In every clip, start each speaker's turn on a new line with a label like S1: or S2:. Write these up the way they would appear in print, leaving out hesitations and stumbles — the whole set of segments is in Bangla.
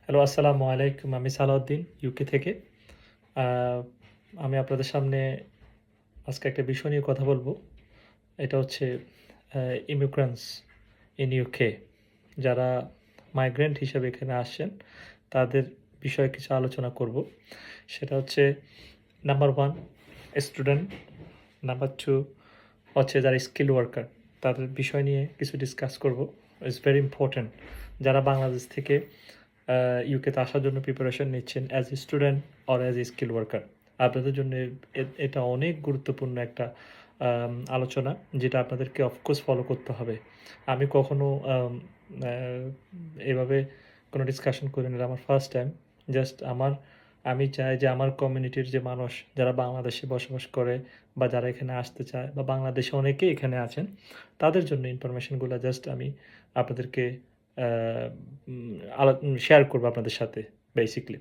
S1: হ্যালো, আসসালামু আলাইকুম। আমি সালাউদ্দিন ইউকে থেকে। আ আমি আপনাদের সামনে আজকে একটা বিষয় নিয়ে কথা বলব। এটা হচ্ছে আ ইমিগ্রান্টস ইন ইউকে। যারা মাইগ্রেন্ট হিসেবে এখানে আসছেন, তাদের বিষয়ে কিছু আলোচনা করব। সেটা হচ্ছে নাম্বার 1 স্টুডেন্ট, নাম্বার 2 হচ্ছে যারা স্কিল ওয়ার্কার, তাদের বিষয় নিয়ে কিছু ডিসকাস করব। It's very important. যারা বাংলাদেশ থেকে ইউকেতে আসার জন্য প্রিপারেশন নিচ্ছেন as a student or as a skill worker. আপনাদের জন্য এটা অনেক গুরুত্বপূর্ণ একটা আলোচনা, যেটা আপনাদেরকে অফকোর্স ফলো করতে হবে। আমি কখনো আ এভাবে কোনো ডিসকাশন করিনি। এটা আমার ফার্স্ট টাইম। জাস্ট আমি চাই যে আমার কমিউনিটির যে মানুষ যারা বাংলাদেশে বসবাস করে বা যারা এখানে আসতে চায় বা বাংলাদেশে অনেকেই এখানে আছেন, তাদের জন্য ইনফরমেশনগুলা জাস্ট আমি আপনাদেরকে আ উম শেয়ার করব আপনাদের সাথে বেসিক্যালি।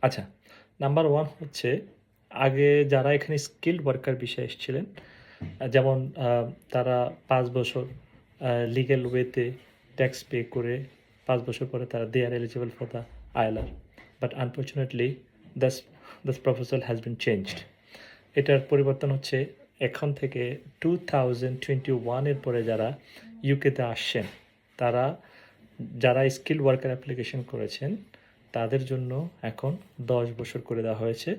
S1: আচ্ছা, নাম্বার 1 হচ্ছে আগে যারা এখানে স্কিলড ওয়ার্কার বিষয়ে এসেছিলেন, যেমন আ তারা ৫ বছর লিগ্যাল ওয়েতে ট্যাক্স পে করে ৫ বছর পরে তারা they are eligible for the ILR. But unfortunately this this proposal has been changed. এটার পরিবর্তন হচ্ছে এখন থেকে 2021 এর পরে যারা ইউকেতে আসছেন, তারা যারা স্কিল ওয়ার্কার অ্যাপ্লিকেশন করেছেন, তাদের জন্য এখন ১০ বছর করে দেওয়া হয়েছে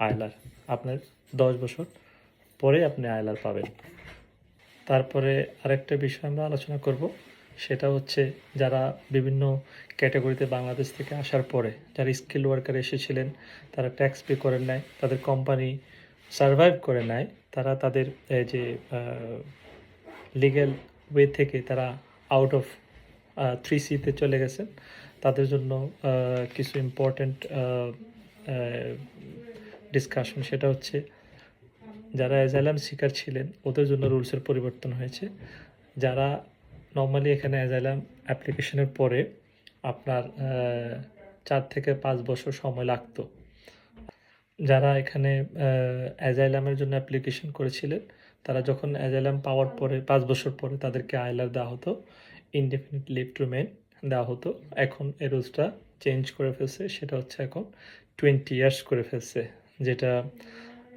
S1: আইএলআর। আপনার ১০ বছর পরে আপনি আইএলআর পাবেন। তারপরে আরেকটা বিষয় আমরা আলোচনা করব। সেটা হচ্ছে যারা বিভিন্ন ক্যাটেগরিতে বাংলাদেশ থেকে আসার পরে যারা স্কিল ওয়ার্কার এসেছিলেন, তারা ট্যাক্স পে করেন নাই, তাদের কোম্পানি সারভাইভ করে নাই, তারা তাদের এই যে আ লিগ্যাল ওয়ে থেকে তারা আউট অফ 3C তে চলে গেছেন। তাদের জন্য আ কিছু ইম্পোর্টেন্ট আ ডিসকাশন, সেটা হচ্ছে যারা অ্যাজাইলাম সিকার ছিলেন, ওদের জন্য রুলসের পরিবর্তন হয়েছে। যারা নরমালি এখানে অ্যাজাইলাম অ্যাপ্লিকেশনের পরে আপনার ৪ থেকে ৫ বছর সময় লাগতো। যারা এখানে অ্যাজাইলামের জন্য অ্যাপ্লিকেশন করেছিলেন, তারা যখন অ্যাজাইলাম পাওয়ার পরে ৫ বছর পরে তাদেরকে আইএলআর দেওয়া হতো, ইনডেফিনিট লিভ টু রিমেইন দেওয়া হতো। এখন এই রুলসটা চেঞ্জ করে ফেলছে। সেটা হচ্ছে এখন 20 ইয়ার্স করে ফেলছে। যেটা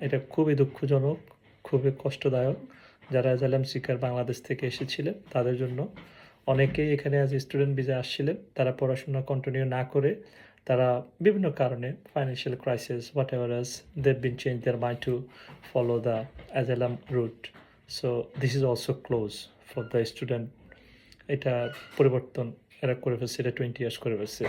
S1: এটা খুবই দুঃখজনক, খুবই কষ্টদায়ক। যারা অ্যাজাইলাম সিকার বাংলাদেশ থেকে এসেছিলেন, তাদের জন্য অনেকেই এখানে অ্যাজ স্টুডেন্ট ভিসায় আসছিলেন। তারা পড়াশোনা কন্টিনিউ না করে তারা বিভিন্ন কারণে financial crisis whatever else they've been changed their mind to follow the asylum route. So this is also close for the student. এটা পরিবর্তন এরা করে ফেলছে, এটা 20 ইয়ার্স করে ফেলছে।